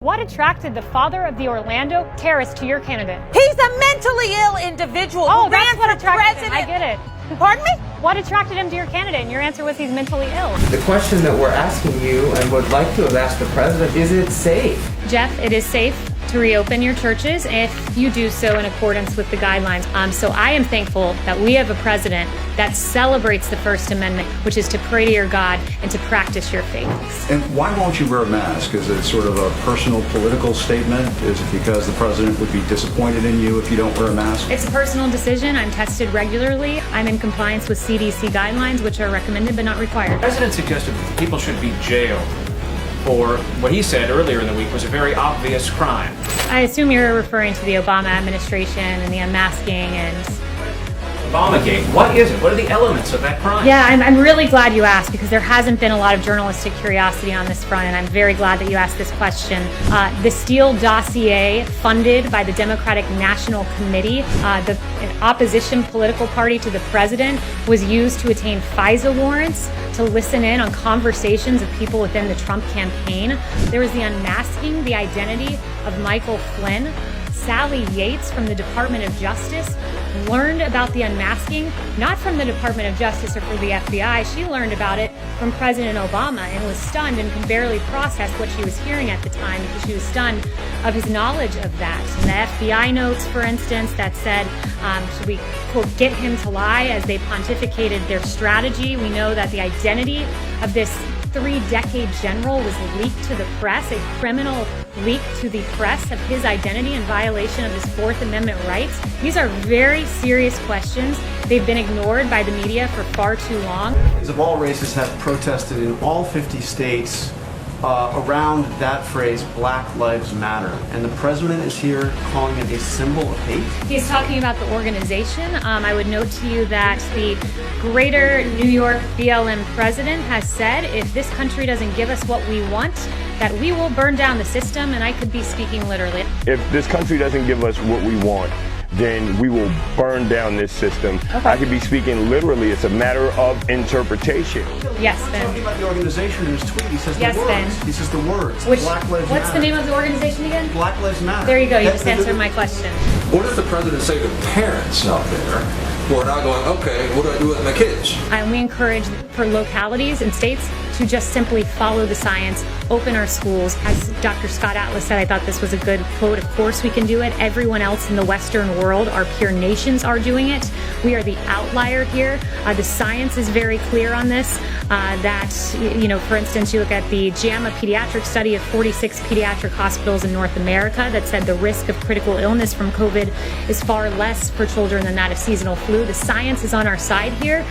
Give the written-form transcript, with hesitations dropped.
What attracted the father of the Orlando terrorist to your candidate? He's a mentally ill individual who ran for president. I get it. Pardon me? What attracted him to your candidate? And your answer was he's mentally ill. The question that we're asking you and would like to have asked the president, is it safe? Jeff, it is safe to reopen your churches if you do so in accordance with the guidelines. So I am thankful that we have a president that celebrates the First Amendment, which is to pray to your God and to practice your faith. And why won't you wear a mask? Is it sort of a personal political statement? Is it because the president would be disappointed in you if you don't wear a mask? It's a personal decision. I'm tested regularly. I'm in compliance with CDC guidelines, which are recommended but not required. The president suggested that people should be jailed for what he said earlier in the week was a very obvious crime. I assume you're referring to the Obama administration and the unmasking and... Obamagate, what is it? What are the elements of that crime? Yeah, I'm really glad you asked because there hasn't been a lot of journalistic curiosity on this front, and I'm very glad that you asked this question. The Steele dossier, funded by the Democratic National Committee, an opposition political party to the president, was used to attain FISA warrants to listen in on conversations of people within the Trump campaign. There was the unmasking the identity of Michael Flynn. Sally Yates from the Department of Justice learned about the unmasking, not from the Department of Justice or from the FBI. She learned about it from President Obama and was stunned and could barely process what she was hearing at the time because she was stunned of his knowledge of that. And the FBI notes, for instance, that said, should we, quote, get him to lie as they pontificated their strategy. We know that the identity of this 3-decade general was leaked to the press, a criminal leak to the press of his identity in violation of his Fourth Amendment rights. These are very serious questions. They've been ignored by the media for far too long. Of all races have protested in all 50 states around that phrase, Black Lives Matter. And the president is here calling it a symbol of hate. He's talking about the organization. I would note to you that the Greater New York BLM president has said if this country doesn't give us what we want, that we will burn down the system, and I could be speaking literally. If this country doesn't give us what we want, then we will burn down this system. Okay. I could be speaking literally. It's a matter of interpretation. Yes, Ben. Talking about the organization in his tweet, he says yes, the words. Ben. He says the words. Black Lives Matter. What's the name of the organization again? Black Lives Matter. There you go. You just answered my question. What does the president say to parents out there who are now going, okay, what do I do with my kids? And we encourage for localities and states to just simply follow the science, open our schools. As Dr. Scott Atlas said, I thought this was a good quote. Of course we can do it. Everyone else in the Western world, our peer nations, are doing it. We are the outlier here. The science is very clear on this. That, you know, for instance, you look at the JAMA pediatric study of 46 pediatric hospitals in North America that said the risk of critical illness from COVID is far less for children than that of seasonal flu. The science is on our side here.